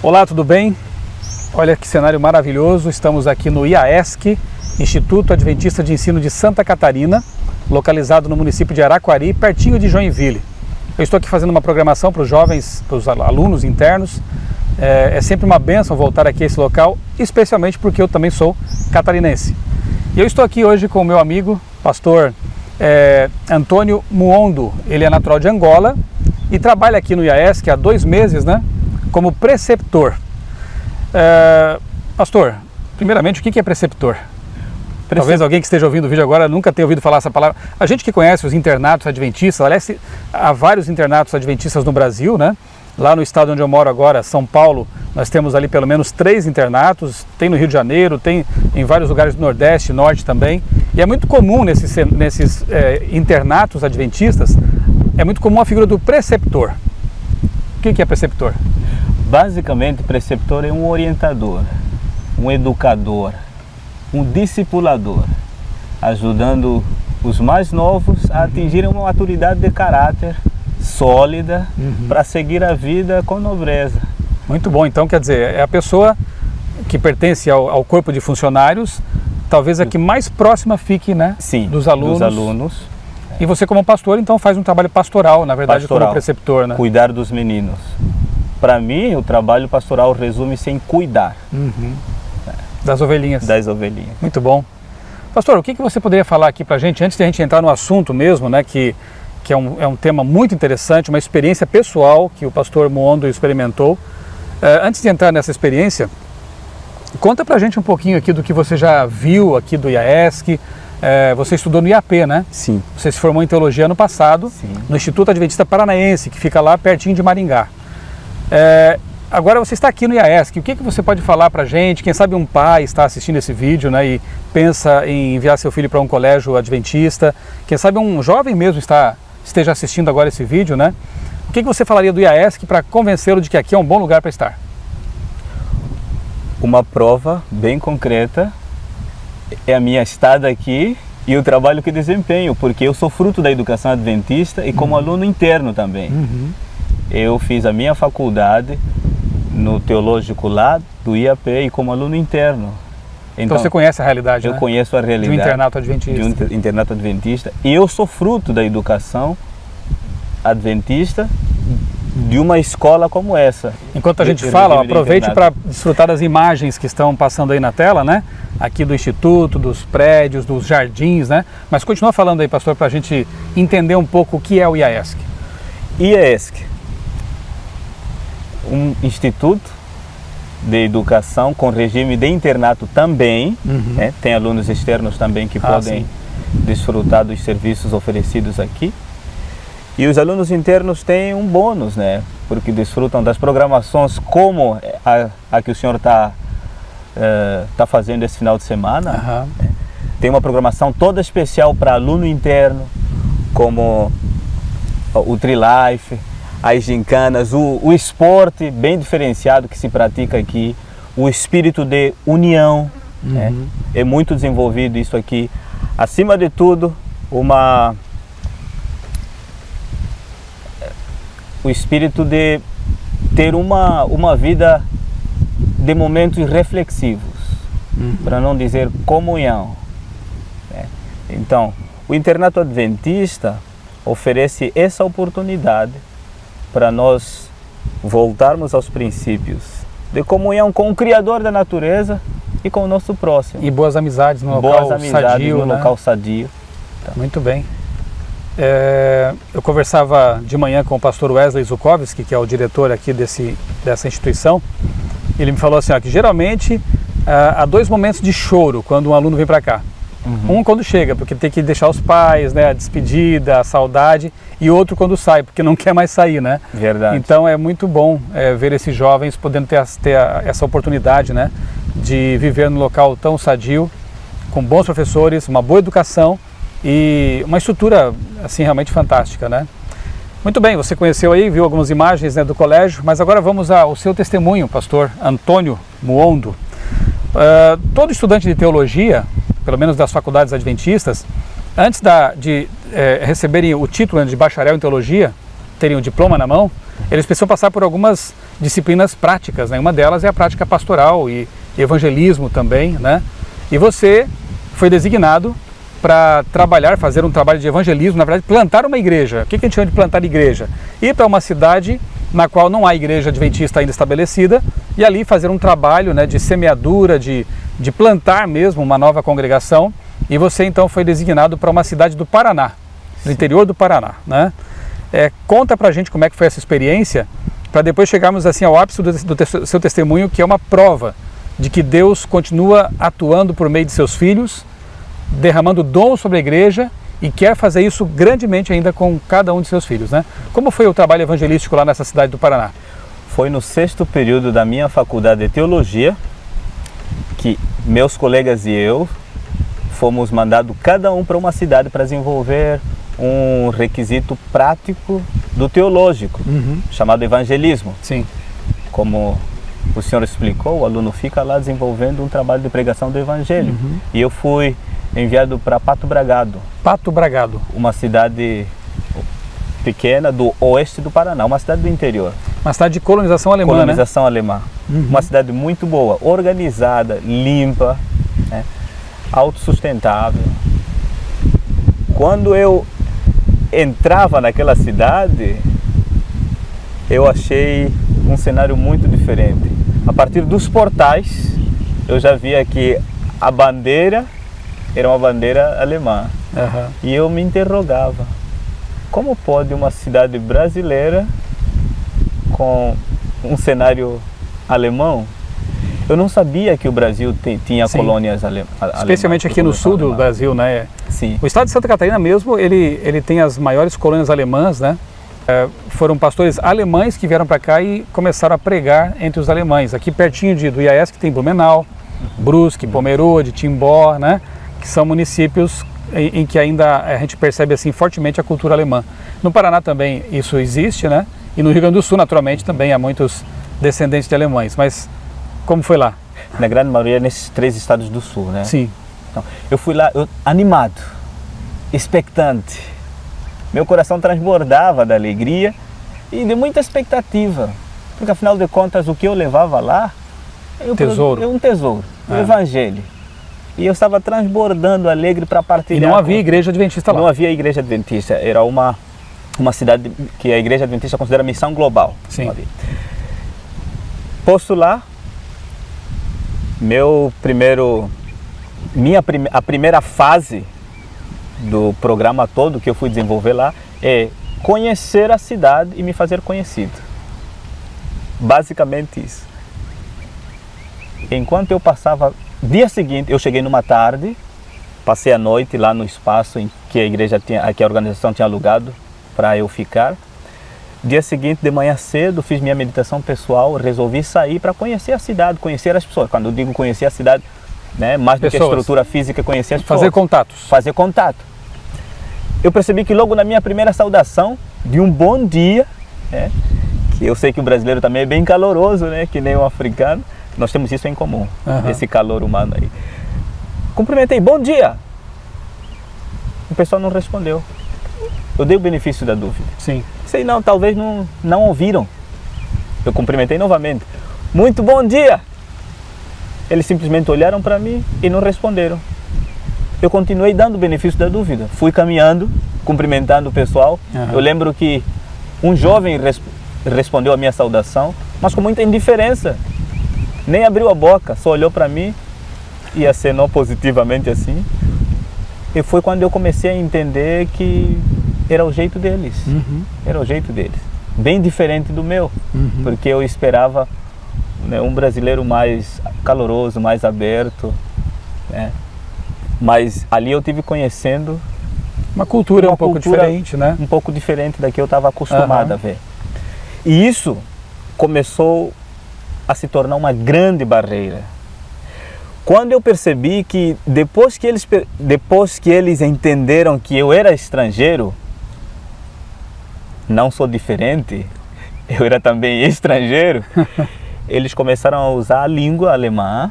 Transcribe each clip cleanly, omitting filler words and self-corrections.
Olá, tudo bem? Olha que cenário maravilhoso, estamos aqui no IAESC, Instituto Adventista de Ensino de Santa Catarina, localizado no município de Araquari, pertinho de Joinville. Eu estou aqui fazendo uma programação para os jovens, para os alunos internos. É sempre uma bênção voltar aqui a esse local, especialmente porque eu também sou catarinense. E eu estou aqui hoje com o meu amigo, pastor Antônio Muondo. Ele é natural de Angola e trabalha aqui no IAESC há 2 meses, né, como preceptor. Pastor, primeiramente, o que é preceptor? Talvez alguém que esteja ouvindo o vídeo agora nunca tenha ouvido falar essa palavra. A gente que conhece os internatos adventistas, aliás, há vários internatos adventistas no Brasil, né? Lá no estado onde eu moro agora, São Paulo, nós temos ali pelo menos 3 internatos, tem no Rio de Janeiro, tem em vários lugares do Nordeste, Norte também. E é muito comum nesses internatos adventistas, é muito comum a figura do preceptor. O que é preceptor? Basicamente, preceptor é um orientador, um educador, um discipulador, ajudando os mais novos a atingirem uma maturidade de caráter sólida para seguir a vida com nobreza. Muito bom, então quer dizer, é a pessoa que pertence ao corpo de funcionários, talvez a que mais próxima fique, né? Sim, dos alunos. Dos alunos. E você como pastor, então faz um trabalho pastoral, na verdade, como preceptor, né? Cuidar dos meninos. Para mim, o trabalho pastoral resume-se em cuidar. Das ovelhinhas. Das ovelhinhas. Muito bom. Pastor, o que você poderia falar aqui para a gente, antes de a gente entrar no assunto mesmo, né, que é um tema muito interessante, uma experiência pessoal que o pastor Muondo experimentou. Antes de entrar nessa experiência, conta para a gente um pouquinho aqui do que você já viu aqui do IAESC. Você estudou no IAP, né? Sim. Você se formou em teologia ano passado, sim, no Instituto Adventista Paranaense, que fica lá pertinho de Maringá. Agora você está aqui no IAESC, o que você pode falar para a gente? Quem sabe um pai está assistindo esse vídeo, né, e pensa em enviar seu filho para um colégio adventista. Quem sabe um jovem mesmo esteja assistindo agora esse vídeo, né? O que você falaria do IAESC para convencê-lo de que aqui é um bom lugar para estar? Uma prova bem concreta é a minha estada aqui e o trabalho que desempenho, porque eu sou fruto da educação adventista e como aluno interno também. Eu fiz a minha faculdade no teológico lá do IAP e como aluno interno. Então você conhece a realidade, eu conheço a realidade de um internato adventista. De um internato adventista. E eu sou fruto da educação adventista de uma escola como essa. Enquanto a gente fala, aproveite para desfrutar das imagens que estão passando aí na tela, né? Aqui do Instituto, dos prédios, dos jardins, né? Mas continua falando aí, pastor, para a gente entender um pouco o que é o IAESC. IAESC, um instituto de educação com regime de internato também, né? Tem alunos externos também que podem desfrutar dos serviços oferecidos aqui. E os alunos internos têm um bônus, né? Porque desfrutam das programações como a que o senhor está fazendo esse final de semana. Tem uma programação toda especial para aluno interno, como o Trilife, as gincanas, o esporte bem diferenciado que se pratica aqui, o espírito de união, né? É muito desenvolvido isso aqui. Acima de tudo, o espírito de ter uma vida de momentos reflexivos, para não dizer comunhão, né? Então, o internato adventista oferece essa oportunidade para nós voltarmos aos princípios de comunhão com o Criador da natureza e com o nosso próximo. E boas amizades no local sadio, né? Local sadio. Tá. Muito bem. Eu conversava de manhã com o pastor Wesley Zukovski, que é o diretor aqui dessa instituição. Ele me falou assim, ó, que geralmente há 2 momentos de choro quando um aluno vem para cá. Um quando chega, porque tem que deixar os pais, né, a despedida, a saudade, e outro quando sai, porque não quer mais sair, né? Verdade. Então é muito bom ver esses jovens podendo ter essa oportunidade, né, de viver num local tão sadio, com bons professores, uma boa educação e uma estrutura assim realmente fantástica, né? Muito bem, você conheceu aí, viu algumas imagens, né, do colégio, mas agora vamos ao seu testemunho, pastor Antônio Muondo. Todo estudante de teologia, pelo menos das faculdades adventistas, antes de receberem o título de bacharel em teologia, terem o diploma na mão, eles precisam passar por algumas disciplinas práticas, né? Uma delas é a prática pastoral e evangelismo também, né? E você foi designado para trabalhar, fazer um trabalho de evangelismo, na verdade, plantar uma igreja. O que a gente chama de plantar igreja? Ir para uma cidade na qual não há igreja adventista ainda estabelecida e ali fazer um trabalho, né, de semeadura, de plantar mesmo uma nova congregação. E você então foi designado para uma cidade do Paraná, do interior do Paraná, né? Conta pra gente como é que foi essa experiência, para depois chegarmos assim ao ápice do seu testemunho, que é uma prova de que Deus continua atuando por meio de seus filhos, derramando dom sobre a igreja e quer fazer isso grandemente ainda com cada um de seus filhos, né? Como foi o trabalho evangelístico lá nessa cidade do Paraná? Foi no 6º período da minha faculdade de teologia que meus colegas e eu fomos mandados cada um para uma cidade para desenvolver um requisito prático do teológico, chamado evangelismo. Sim. Como o senhor explicou, o aluno fica lá desenvolvendo um trabalho de pregação do evangelho. E eu fui enviado para Pato Bragado. Pato Bragado. Uma cidade pequena do oeste do Paraná, uma cidade do interior. Uma cidade de colonização alemã, colonização alemã. Uma cidade muito boa, organizada, limpa, né? Autossustentável. Quando eu entrava naquela cidade, eu achei um cenário muito diferente. A partir dos portais, eu já via que a bandeira era uma bandeira alemã. E eu me interrogava, como pode uma cidade brasileira com um cenário alemão? Eu não sabia que o Brasil tinha colônias alemãs. Especialmente aqui no sul do Brasil, né? Sim. O estado de Santa Catarina mesmo, ele tem as maiores colônias alemãs, né? Foram pastores alemães que vieram para cá e começaram a pregar entre os alemães. Aqui pertinho do IAS, que tem Blumenau, Brusque, Pomerode, Timbó, né? Que são municípios em que ainda a gente percebe assim fortemente a cultura alemã. No Paraná também isso existe, né? E no Rio Grande do Sul, naturalmente, também há muitos descendentes de alemães. Mas como foi lá? Na grande maioria nesses 3 estados do sul, né? Sim. Então, eu fui lá animado, expectante. Meu coração transbordava da alegria e de muita expectativa. Porque afinal de contas, o que eu levava lá é um tesouro, o evangelho. E eu estava transbordando alegre para partilhar. E não havia igreja adventista lá? Não havia igreja adventista. Era uma cidade que a igreja adventista considera missão global. Sim. Posto lá, a primeira fase do programa todo que eu fui desenvolver lá é conhecer a cidade e me fazer conhecido. Basicamente isso. Enquanto eu passava, dia seguinte, eu cheguei numa tarde, passei a noite lá no espaço em que a organização tinha alugado para eu ficar. Dia seguinte, de manhã cedo, fiz minha meditação pessoal, resolvi sair para conhecer a cidade, conhecer as pessoas. Quando eu digo conhecer a cidade, né, mais do que a estrutura física, conhecer as pessoas. Fazer contatos. Fazer contato. Eu percebi que logo na minha primeira saudação, de um bom dia, né, que eu sei que o brasileiro também é bem caloroso, né, que nem o africano, nós temos isso em comum, esse calor humano aí. Cumprimentei, bom dia! O pessoal não respondeu. Eu dei o benefício da dúvida. Sim. Sei não, talvez não ouviram. Eu cumprimentei novamente. Muito bom dia! Eles simplesmente olharam para mim e não responderam. Eu continuei dando o benefício da dúvida. Fui caminhando, cumprimentando o pessoal. Eu lembro que um jovem respondeu a minha saudação, mas com muita indiferença. Nem abriu a boca, só olhou para mim e acenou positivamente assim. E foi quando eu comecei a entender que era o jeito deles. Era o jeito deles. Bem diferente do meu, porque eu esperava, né, um brasileiro mais caloroso, mais aberto, né? Mas ali eu tive conhecendo uma cultura um pouco diferente, né? Um pouco diferente da que eu estava acostumado a ver. E isso começou a se tornar uma grande barreira. Quando eu percebi que depois que eles entenderam que eu era estrangeiro, não sou diferente, eu era também estrangeiro, eles começaram a usar a língua alemã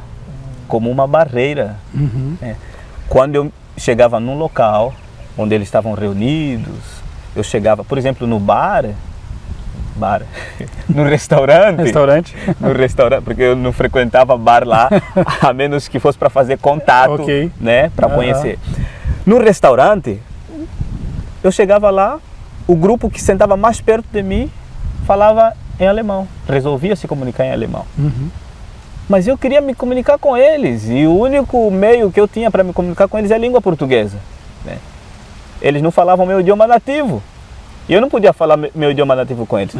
como uma barreira. Quando eu chegava num local onde eles estavam reunidos, eu chegava, por exemplo, no bar, bar. No restaurante. No restaurante, porque eu não frequentava bar lá, a menos que fosse para fazer contato, né, para conhecer. No restaurante, eu chegava lá, o grupo que sentava mais perto de mim falava em alemão, resolvia se comunicar em alemão. Mas eu queria me comunicar com eles, e o único meio que eu tinha para me comunicar com eles é a língua portuguesa, né? Eles não falavam meu idioma nativo, e eu não podia falar meu idioma nativo com eles.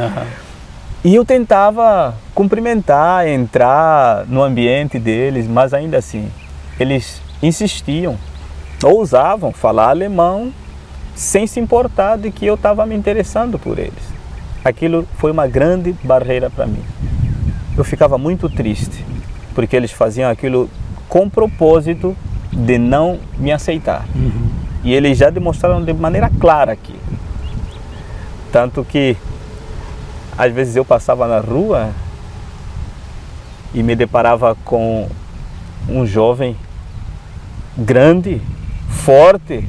E eu tentava cumprimentar, entrar no ambiente deles, mas ainda assim, eles insistiam, ousavam falar alemão, sem se importar de que eu estava me interessando por eles. Aquilo foi uma grande barreira para mim. Eu ficava muito triste, porque eles faziam aquilo com propósito de não me aceitar. E eles já demonstraram de maneira clara aqui. Tanto que, às vezes eu passava na rua e me deparava com um jovem grande, forte.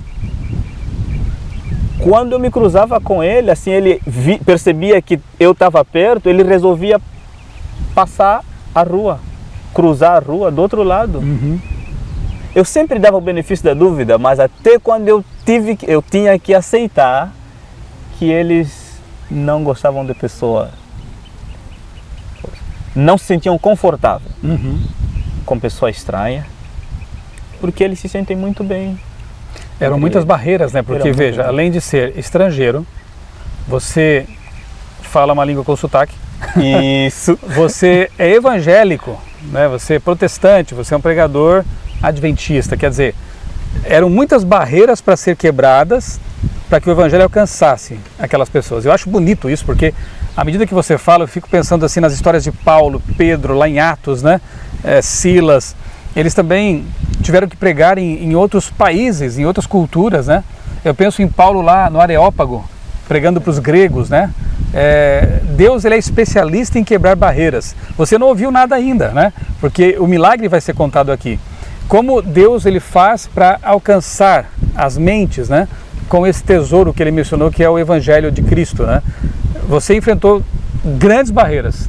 Quando eu me cruzava com ele, assim, ele percebia que eu estava perto, ele resolvia passar a rua, cruzar a rua do outro lado. Eu sempre dava o benefício da dúvida, mas até quando eu tinha que aceitar que eles não gostavam de pessoa, não se sentiam confortáveis com pessoa estranha, porque eles se sentem muito bem. Eram muitas barreiras, né? Porque, veja, além de ser estrangeiro, você fala uma língua com sotaque. Isso. Você é evangélico, né? Você é protestante, você é um pregador adventista. Quer dizer, eram muitas barreiras para ser quebradas para que o evangelho alcançasse aquelas pessoas. Eu acho bonito isso, porque à medida que você fala, eu fico pensando assim nas histórias de Paulo, Pedro, lá em Atos, né? Silas. Eles também tiveram que pregar em outros países, em outras culturas, né? Eu penso em Paulo lá no Areópago, pregando para os gregos, né? Deus, ele é especialista em quebrar barreiras. Você não ouviu nada ainda, né? Porque o milagre vai ser contado aqui. Como Deus, ele faz para alcançar as mentes, né? Com esse tesouro que ele mencionou, que é o Evangelho de Cristo, né? Você enfrentou grandes barreiras.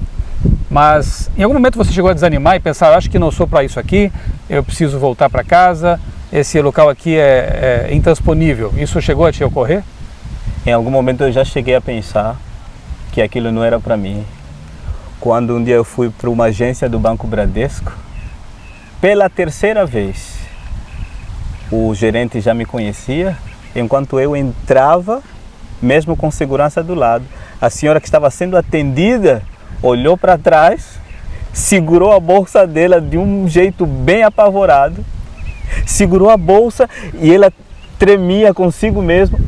Mas em algum momento você chegou a desanimar e pensar, acho que não sou para isso aqui, eu preciso voltar para casa, esse local aqui é intransponível. Isso chegou a te ocorrer? Em algum momento eu já cheguei a pensar que aquilo não era para mim. Quando um dia eu fui para uma agência do Banco Bradesco, pela terceira vez, o gerente já me conhecia, enquanto eu entrava, mesmo com segurança do lado, a senhora que estava sendo atendida olhou para trás, segurou a bolsa dela de um jeito bem apavorado, segurou a bolsa e ela tremia consigo mesmo.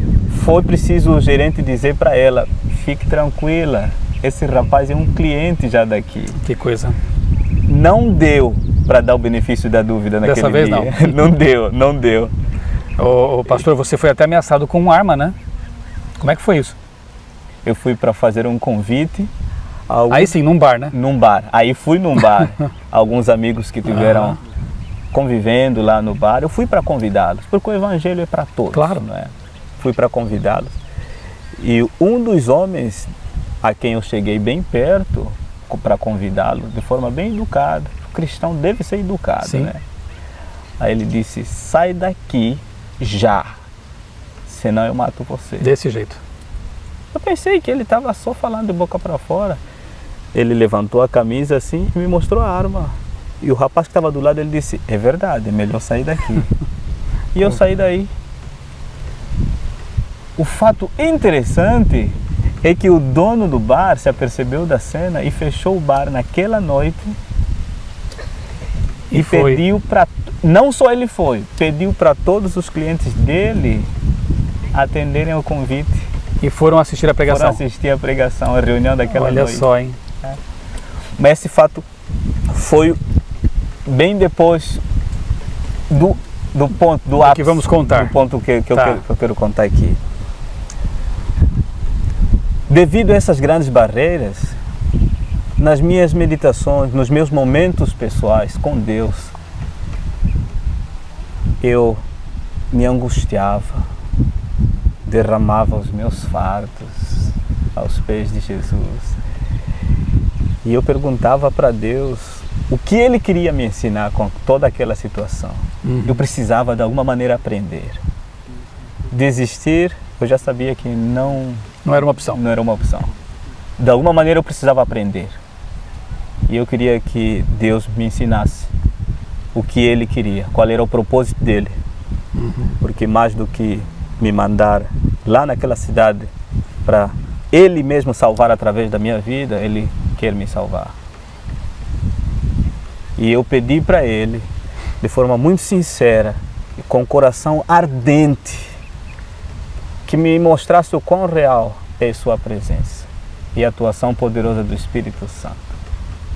Foi preciso o gerente dizer para ela, fique tranquila, esse rapaz é um cliente já daqui. Que coisa. Não deu para dar o benefício da dúvida naquele Dessa vez dia. Não deu. Ô, pastor, você foi até ameaçado com uma arma, né? Como é que foi isso? Eu fui para fazer um convite. Aí sim, num bar, né? Num bar. Aí fui num bar. Alguns amigos que tiveram convivendo lá no bar, eu fui para convidá-los, porque o evangelho é para todos. Claro. Não é? Fui para convidá-los. E um dos homens a quem eu cheguei bem perto para convidá-lo, de forma bem educada, o cristão deve ser educado, sim, né? Aí ele disse, sai daqui já, senão eu mato você. Desse jeito. Eu pensei que ele estava só falando de boca para fora. Ele levantou a camisa assim e me mostrou a arma. E o rapaz que estava do lado, ele disse, é verdade, é melhor sair daqui. E eu saí daí. O fato interessante é que o dono do bar se apercebeu da cena e fechou o bar naquela noite e pediu para... Não só ele foi, pediu para todos os clientes dele atenderem ao convite. E foram assistir a pregação. Foram assistir a pregação, a reunião daquela noite. Olha só, hein? Mas esse fato foi bem depois do ponto, do ápice. Que vamos contar. Do ponto que eu quero contar aqui. Devido a essas grandes barreiras, nas minhas meditações, nos meus momentos pessoais com Deus, eu me angustiava, derramava os meus fardos, aos pés de Jesus. E eu perguntava para Deus o que Ele queria me ensinar com toda aquela situação. Eu precisava de alguma maneira aprender. Desistir, eu já sabia que não era uma opção. Não era uma opção. De alguma maneira eu precisava aprender. E eu queria que Deus me ensinasse o que Ele queria, qual era o propósito dEle. Porque mais do que me mandar lá naquela cidade para Ele mesmo salvar através da minha vida, Ele quer me salvar. E eu pedi para Ele, de forma muito sincera e com o coração ardente, que me mostrasse o quão real é Sua presença e a atuação poderosa do Espírito Santo.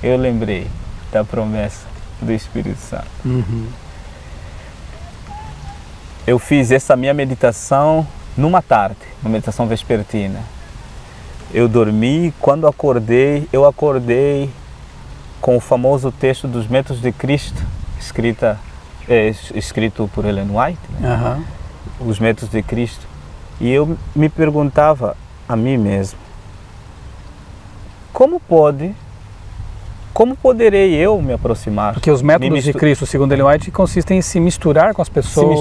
Eu lembrei da promessa do Espírito Santo. Eu fiz essa minha meditação numa tarde, uma meditação vespertina. Eu dormi, quando acordei, eu acordei com o famoso texto dos Métodos de Cristo, escrito por Ellen White, né? Os Métodos de Cristo. E eu me perguntava a mim mesmo, como poderei eu me aproximar? Porque os métodos de Cristo, segundo Ellen White, consistem em se misturar com as pessoas,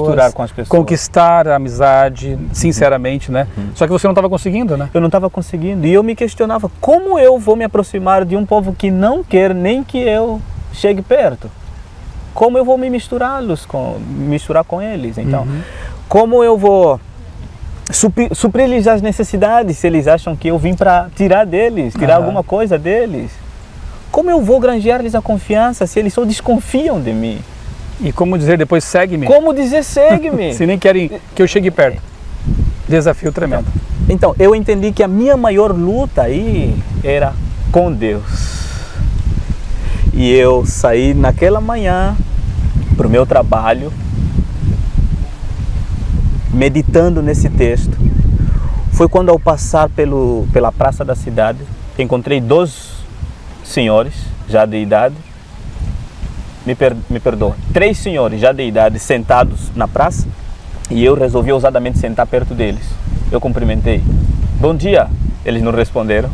conquistar a amizade, sinceramente, né? Só que você não estava conseguindo, né? Eu não estava conseguindo. E eu me questionava, como eu vou me aproximar de um povo que não quer nem que eu chegue perto? Como eu vou me misturar com eles? Então, como eu vou suprir-lhes as necessidades se eles acham que eu vim para tirar alguma coisa deles? Como eu vou granjear-lhes a confiança se eles só desconfiam de mim? E como dizer depois, segue-me? Como dizer, segue-me? Se nem querem que eu chegue perto. Desafio tremendo. Então, eu entendi que a minha maior luta aí era com Deus. E eu saí naquela manhã para o meu trabalho, meditando nesse texto. Foi quando, ao passar pela praça da cidade, encontrei 2 senhores já de idade, me perdoa, 3 senhores já de idade sentados na praça, e eu resolvi ousadamente sentar perto deles. Eu cumprimentei, bom dia, eles não responderam,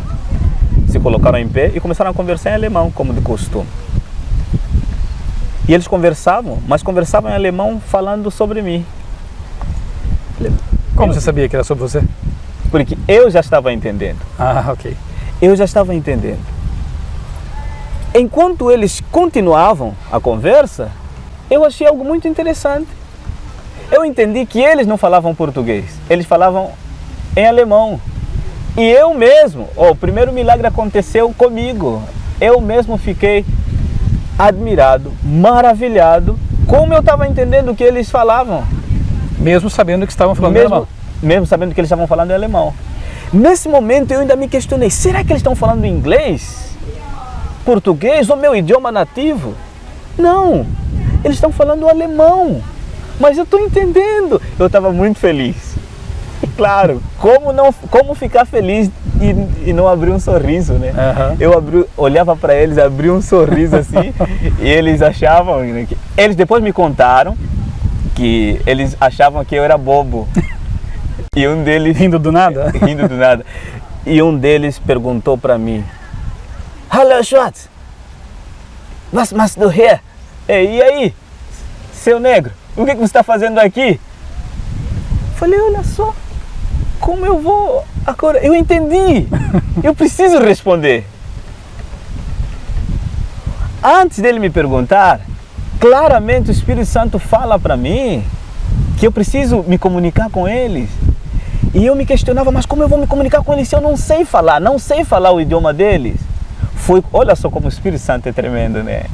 se colocaram em pé e começaram a conversar em alemão, como de costume. E eles conversavam, mas conversavam em alemão falando sobre mim. Como você sabia que era sobre você? Porque eu já estava entendendo. Ok. Eu já estava entendendo. Enquanto eles continuavam a conversa, eu achei algo muito interessante. Eu entendi que eles não falavam português, eles falavam em alemão. E eu mesmo, o primeiro milagre aconteceu comigo. Eu mesmo fiquei admirado, maravilhado, como eu estava entendendo o que eles falavam. Mesmo sabendo que estavam falando em alemão. Mesmo sabendo que eles estavam falando em alemão. Nesse momento eu ainda me questionei, será que eles estão falando inglês? Português ou meu idioma nativo? Não, eles estão falando alemão, mas eu estou entendendo. Eu estava muito feliz. E claro, como ficar feliz e não abrir um sorriso, né? Eu olhava para eles, abria um sorriso assim, e eles achavam, eles depois me contaram que eles achavam que eu era bobo. E um deles... Rindo do nada? Rindo do nada. E um deles perguntou para mim, Hallo Schwarz, was machst du hier? E aí, seu negro, o que você está fazendo aqui? Falei, olha só, como eu vou agora? Eu entendi, eu preciso responder. Antes dele me perguntar, claramente o Espírito Santo fala para mim que eu preciso me comunicar com eles. E eu me questionava, mas como eu vou me comunicar com eles se eu não sei falar o idioma deles? Olha só como o Espírito Santo é tremendo, né?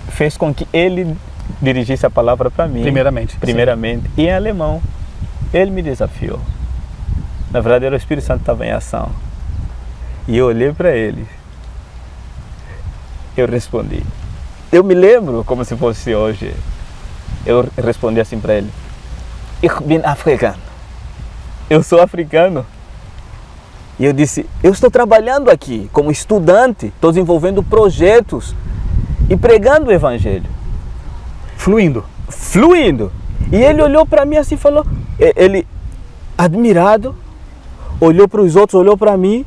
Fez com que ele dirigisse a palavra para mim. Primeiramente. E em alemão. Ele me desafiou. Na verdade, era o Espírito Santo que estava em ação. E eu olhei para ele. Eu respondi. Eu me lembro como se fosse hoje. Eu respondi assim para ele. Ich bin africano. Eu sou africano. E eu disse, eu estou trabalhando aqui como estudante, estou desenvolvendo projetos e pregando o Evangelho. Fluindo. E ele olhou para mim assim e falou, ele admirado, olhou para os outros, olhou para mim,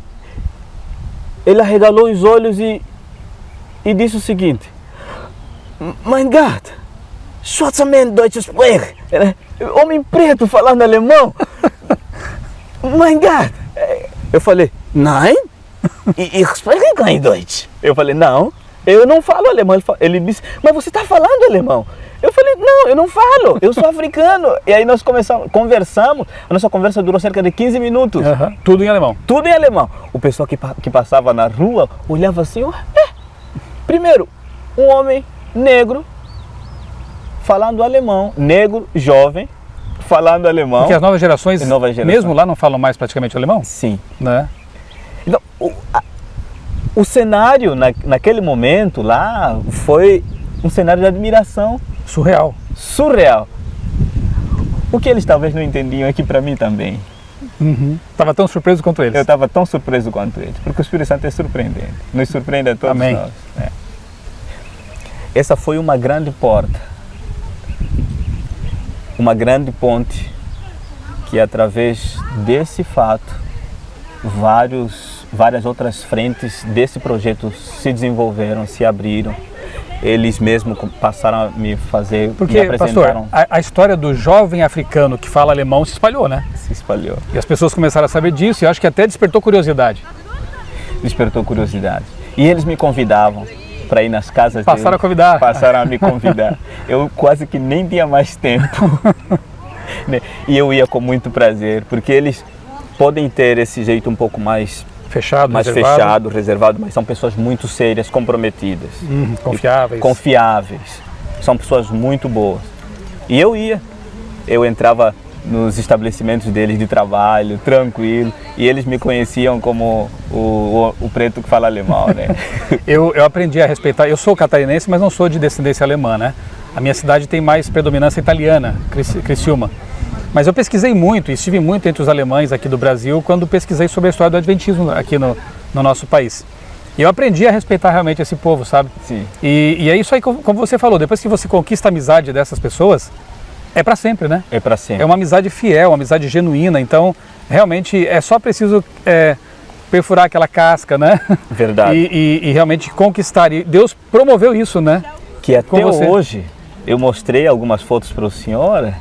ele arregalou os olhos e disse o seguinte: Mein Gott, Schwarzmann Deutsch sprechen. Homem preto falando alemão. Mein Gott. Eu falei, nein, ich spreche kein Deutsch. Eu falei, não, eu não falo alemão. Ele disse, mas você está falando alemão? Eu falei, não, eu não falo, eu sou africano. E aí nós conversamos, a nossa conversa durou cerca de 15 minutos. Tudo em alemão? Tudo em alemão. O pessoal que passava na rua olhava assim, primeiro, um homem negro falando alemão, negro, jovem, falando alemão. Porque as novas gerações, mesmo lá, não falam mais praticamente alemão? Sim. Né? Então, o cenário naquele momento lá foi um cenário de admiração. Surreal. Surreal. O que eles talvez não entendiam é que para mim também. Estava tão surpreso quanto eles. Eu estava tão surpreso quanto eles, porque o Espírito Santo é surpreendente. Nos surpreende a todos Amém. nós. Essa foi uma grande porta, uma grande ponte, que através desse fato, várias outras frentes desse projeto se desenvolveram, se abriram. Eles mesmos passaram a me fazer, porque, me apresentaram. pastor, a história do jovem africano que fala alemão se espalhou, né? Se espalhou. E as pessoas começaram a saber disso e acho que até despertou curiosidade. Despertou curiosidade. E eles me convidavam para ir nas casas deles. Passaram a convidar. Passaram a me convidar. Eu quase que nem tinha mais tempo. E eu ia com muito prazer, porque eles podem ter esse jeito um pouco mais fechado, reservado, mas são pessoas muito sérias, comprometidas. Confiáveis. São pessoas muito boas. E eu entrava nos estabelecimentos deles de trabalho, tranquilo, e eles me conheciam como o preto que fala alemão, né? eu aprendi a respeitar, eu sou catarinense, mas não sou de descendência alemã, né? A minha cidade tem mais predominância italiana, Criciúma. Mas eu pesquisei muito e estive muito entre os alemães aqui do Brasil quando pesquisei sobre a história do Adventismo aqui no nosso país. E eu aprendi a respeitar realmente esse povo, sabe? Sim. E é isso aí, como você falou, depois que você conquista a amizade dessas pessoas, é para sempre, né? É para sempre. É uma amizade fiel, uma amizade genuína, então realmente é só preciso perfurar aquela casca, né? Verdade. E realmente conquistar. E Deus promoveu isso, né? Que até hoje, eu mostrei algumas fotos para o senhor.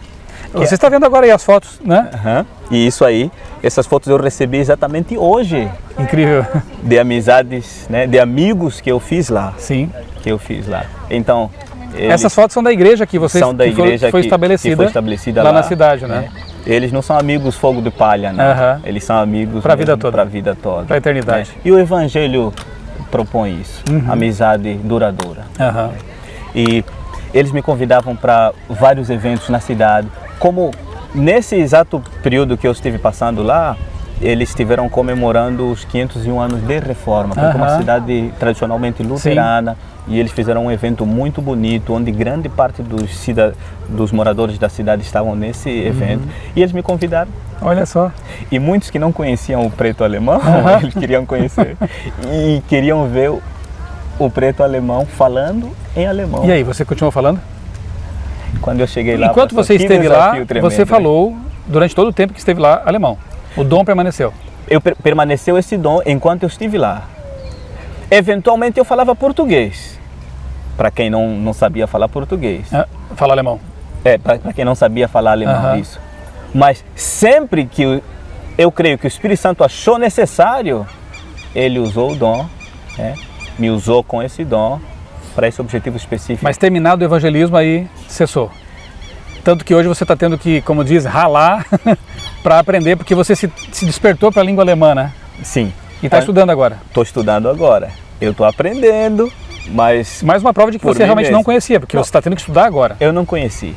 Você está vendo agora aí as fotos, né? E isso aí, essas fotos eu recebi exatamente hoje. Incrível. De amizades, né? De amigos que eu fiz lá. Sim. Que eu fiz lá. Então, essas fotos são da igreja que você foi estabelecida lá na cidade, né? Eles não são amigos fogo de palha, né? Eles são amigos para a vida toda. Para a eternidade. Né? E o Evangelho propõe isso, amizade duradoura. E eles me convidavam para vários eventos na cidade. Como nesse exato período que eu estive passando lá, eles estiveram comemorando os 501 anos de reforma, porque é uma cidade tradicionalmente luterana. Sim. E eles fizeram um evento muito bonito, onde grande parte dos moradores da cidade estavam nesse evento. E eles me convidaram. Olha só. E muitos que não conheciam o preto alemão, eles queriam conhecer. E queriam ver o preto alemão falando em alemão. E aí, você continuou falando? Quando eu cheguei lá... Enquanto você esteve lá, você falou, durante todo o tempo que esteve lá, alemão. O dom permaneceu. Permaneceu esse dom enquanto eu estive lá. Eventualmente eu falava português, para quem não sabia falar português. Fala alemão. Para quem não sabia falar alemão, isso. Mas sempre que eu creio que o Espírito Santo achou necessário, ele usou o dom, me usou com esse dom para esse objetivo específico. Mas terminado o evangelismo aí, cessou. Tanto que hoje você está tendo que, como diz, ralar para aprender, porque você se despertou para a língua alemã, né? Sim. E está estudando agora? Estou estudando agora. Eu estou aprendendo, mas... Mais uma prova de que você realmente não conhecia, porque você está tendo que estudar agora. Eu não conhecia.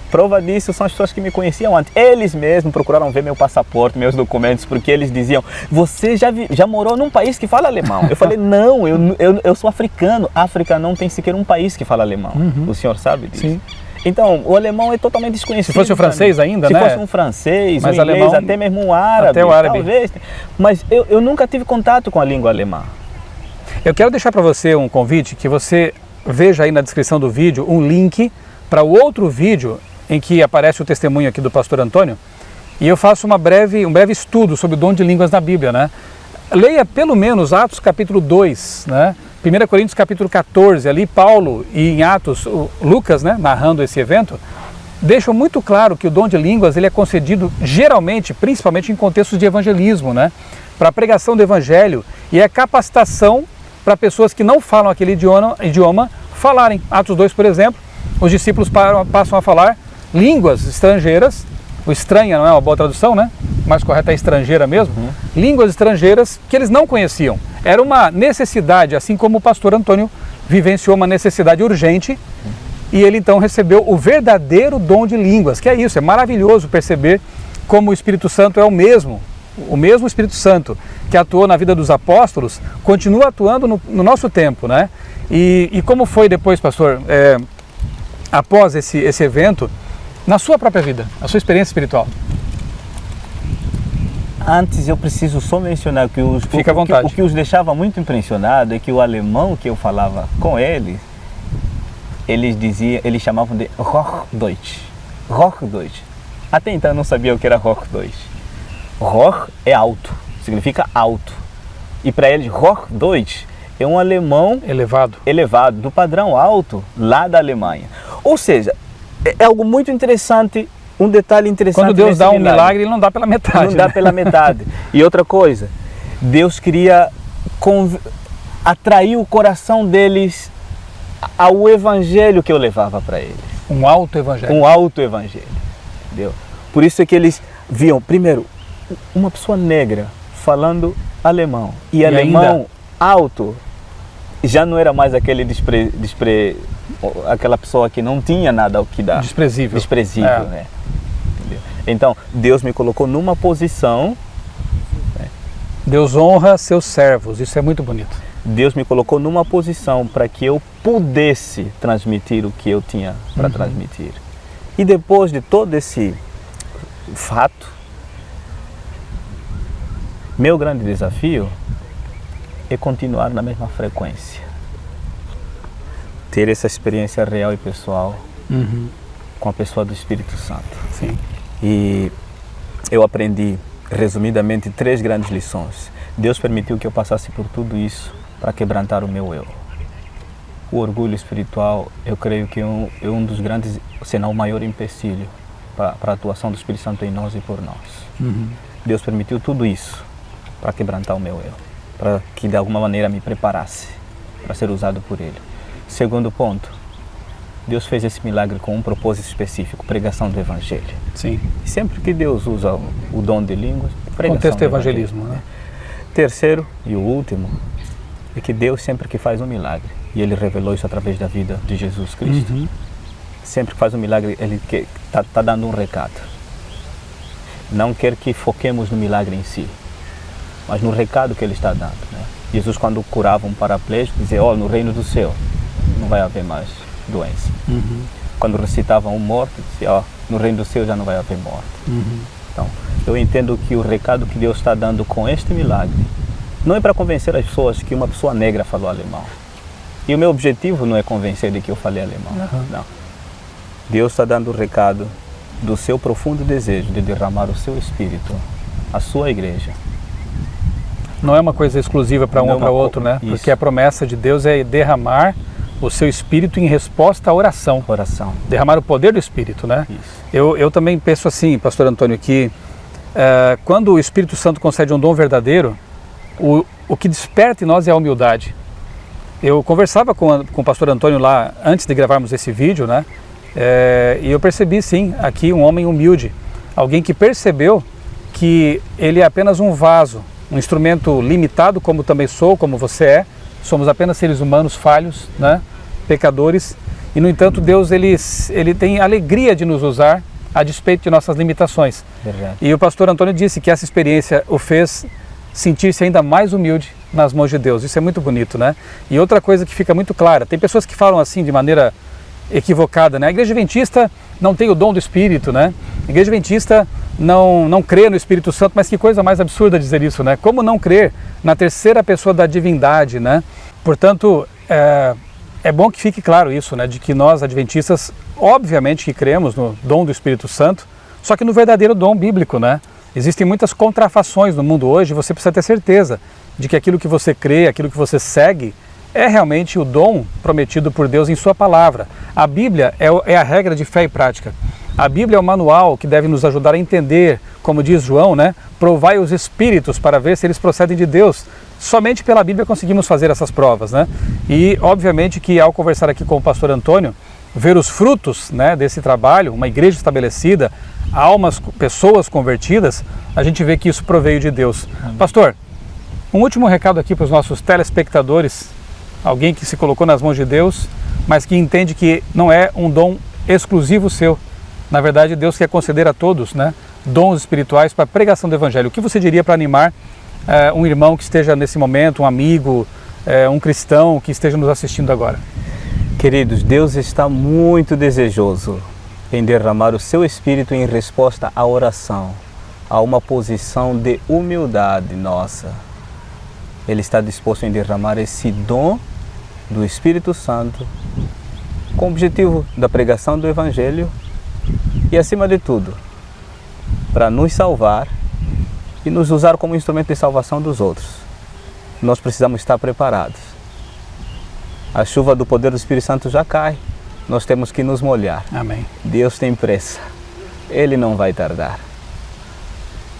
Prova disso são as pessoas que me conheciam antes. Eles mesmos procuraram ver meu passaporte, meus documentos, porque eles diziam, você já morou num país que fala alemão? Eu falei, não, eu sou africano. A África não tem sequer um país que fala alemão. O senhor sabe disso? Sim. Então, o alemão é totalmente desconhecido. Se fosse o francês ainda, né? Se fosse um francês, mas um inglês, alemão, até mesmo um árabe, até o árabe. Talvez. Mas eu nunca tive contato com a língua alemã. Eu quero deixar para você um convite, que você veja aí na descrição do vídeo um link para o outro vídeo em que aparece o testemunho aqui do pastor Antônio, E eu faço um breve estudo sobre o dom de línguas na Bíblia, né? Leia pelo menos Atos capítulo 2, né? 1 Coríntios capítulo 14, ali Paulo e em Atos, Lucas, né, narrando esse evento, deixam muito claro que o dom de línguas ele é concedido geralmente, principalmente em contextos de evangelismo, né? Para a pregação do evangelho e é capacitação para pessoas que não falam aquele idioma falarem. Atos 2, por exemplo, os discípulos passam a falar línguas estrangeiras, o estranha não é uma boa tradução, né? Mais correta é estrangeira mesmo, línguas estrangeiras que eles não conheciam. Era uma necessidade, assim como o pastor Antônio vivenciou uma necessidade urgente e ele então recebeu o verdadeiro dom de línguas, que é isso, é maravilhoso perceber como o Espírito Santo é o mesmo Espírito Santo que atuou na vida dos apóstolos, continua atuando no nosso tempo, né? E como foi depois, pastor, após esse evento, na sua própria vida, a sua experiência espiritual? Antes eu preciso só mencionar que o que os deixava muito impressionado é que o alemão que eu falava com eles, eles chamavam de Hochdeutsch. Hochdeutsch. Até então eu não sabia o que era Hochdeutsch. Hoch é alto, significa alto. E para eles Hochdeutsch é um alemão elevado, do padrão alto lá da Alemanha. Ou seja, é algo muito interessante. Um detalhe interessante. Quando Deus dá um milagre, ele não dá pela metade. Não dá pela metade. E outra coisa, Deus queria atrair o coração deles ao evangelho que eu levava para eles. Um alto evangelho. Um alto evangelho. Entendeu? Por isso é que eles viam, primeiro, uma pessoa negra falando alemão. E alemão ainda alto já não era mais aquele aquela pessoa que não tinha nada ao que dar. Desprezível, né? Então, Deus me colocou numa posição... Deus honra seus servos, isso é muito bonito. Deus me colocou numa posição para que eu pudesse transmitir o que eu tinha para transmitir. E depois de todo esse fato, meu grande desafio é continuar na mesma frequência. Ter essa experiência real e pessoal com a pessoa do Espírito Santo. Sim. E eu aprendi, resumidamente, 3 grandes lições. Deus permitiu que eu passasse por tudo isso para quebrantar o meu eu. O orgulho espiritual, eu creio que é um dos grandes, se não o maior empecilho para a atuação do Espírito Santo em nós e por nós. Deus permitiu tudo isso para quebrantar o meu eu, para que de alguma maneira me preparasse para ser usado por Ele. Segundo ponto, Deus fez esse milagre com um propósito específico, pregação do Evangelho. Sim. E sempre que Deus usa o dom de línguas, pregação contexto do evangelismo, né? Terceiro e o último, é que Deus sempre que faz um milagre, e Ele revelou isso através da vida de Jesus Cristo, sempre que faz um milagre, Ele está dando um recado. Não quer que foquemos no milagre em si, mas no recado que Ele está dando, né? Jesus, quando curava um paraplégico, dizia, no reino do céu não vai haver mais doença. Quando recitavam um morto, dizia, no reino do céu já não vai haver morte. Então, eu entendo que o recado que Deus está dando com este milagre não é para convencer as pessoas que uma pessoa negra falou alemão. E o meu objetivo não é convencer de que eu falei alemão. Não. Deus está dando o recado do seu profundo desejo de derramar o seu Espírito, a sua igreja. Não é uma coisa exclusiva para um ou para outro, né? Isso. Porque a promessa de Deus é derramar o seu Espírito em resposta à oração. Derramar o poder do Espírito, né? Eu também penso assim, pastor Antônio, que quando o Espírito Santo concede um dom verdadeiro, o que desperta em nós é a humildade. Eu conversava com o pastor Antônio lá, antes de gravarmos esse vídeo, né? E eu percebi, sim, aqui um homem humilde. Alguém que percebeu que ele é apenas um vaso, um instrumento limitado, como também sou, como você é. Somos apenas seres humanos falhos, né? Pecadores, e no entanto Deus ele tem alegria de nos usar a despeito de nossas limitações. Verdade. E o pastor Antônio disse que essa experiência o fez sentir-se ainda mais humilde nas mãos de Deus. Isso é muito bonito, né? E outra coisa que fica muito clara, tem pessoas que falam assim de maneira equivocada, né? A Igreja Adventista não tem o dom do Espírito, né? A Igreja Adventista não crê no Espírito Santo, mas que coisa mais absurda dizer isso, né? Como não crer na terceira pessoa da divindade, né? Portanto, é bom que fique claro isso, né? De que nós, adventistas, obviamente que cremos no dom do Espírito Santo, Só que no verdadeiro dom bíblico, né? Existem muitas contrafações no mundo hoje, você precisa ter certeza de que aquilo que você crê, aquilo que você segue, é realmente o dom prometido por Deus em sua palavra. A Bíblia é a regra de fé e prática. A Bíblia é o manual que deve nos ajudar a entender, como diz João, né? Provai os espíritos para ver se eles procedem de Deus. Somente pela Bíblia conseguimos fazer essas provas, né? E obviamente que ao conversar aqui com o pastor Antônio, ver os frutos, né, desse trabalho, uma igreja estabelecida, almas, pessoas convertidas, a gente vê que isso proveio de Deus. Pastor, um último recado aqui para os nossos telespectadores, alguém que se colocou nas mãos de Deus, mas que entende que não é um dom exclusivo seu. Na verdade, Deus quer conceder a todos, né, dons espirituais para a pregação do Evangelho. O que você diria para animar um irmão que esteja nesse momento, um amigo, um cristão que esteja nos assistindo agora? Queridos, Deus está muito desejoso em derramar o seu Espírito em resposta à oração, a uma posição de humildade nossa. Ele está disposto em derramar esse dom do Espírito Santo com o objetivo da pregação do Evangelho e, acima de tudo, para nos salvar e nos usar como instrumento de salvação dos outros. Nós precisamos estar preparados. A chuva do poder do Espírito Santo já cai, nós temos que nos molhar. Amém. Deus tem pressa, Ele não vai tardar.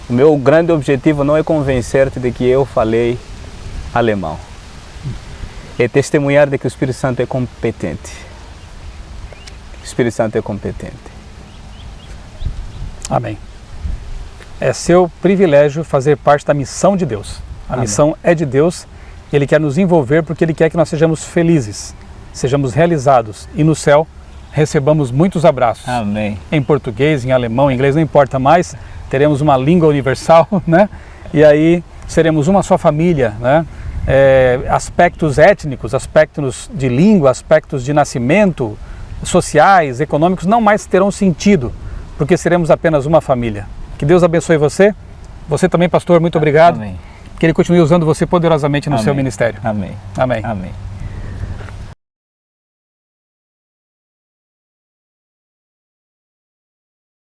O meu grande objetivo não é convencer-te de que eu falei alemão. É testemunhar de que o Espírito Santo é competente. O Espírito Santo é competente. Amém. É seu privilégio fazer parte da missão de Deus. A Amém. Missão é de Deus. Ele quer nos envolver porque Ele quer que nós sejamos felizes, sejamos realizados e no céu recebamos muitos abraços. Amém. Em português, em alemão, em inglês, não importa mais, teremos uma língua universal, né? E aí seremos uma só família, né? Aspectos étnicos, aspectos de língua, aspectos de nascimento, sociais, econômicos, não mais terão sentido, porque seremos apenas uma família. Que Deus abençoe você. Você também, pastor, muito obrigado. Amém. Que Ele continue usando você poderosamente no seu ministério. Amém. Amém. Amém.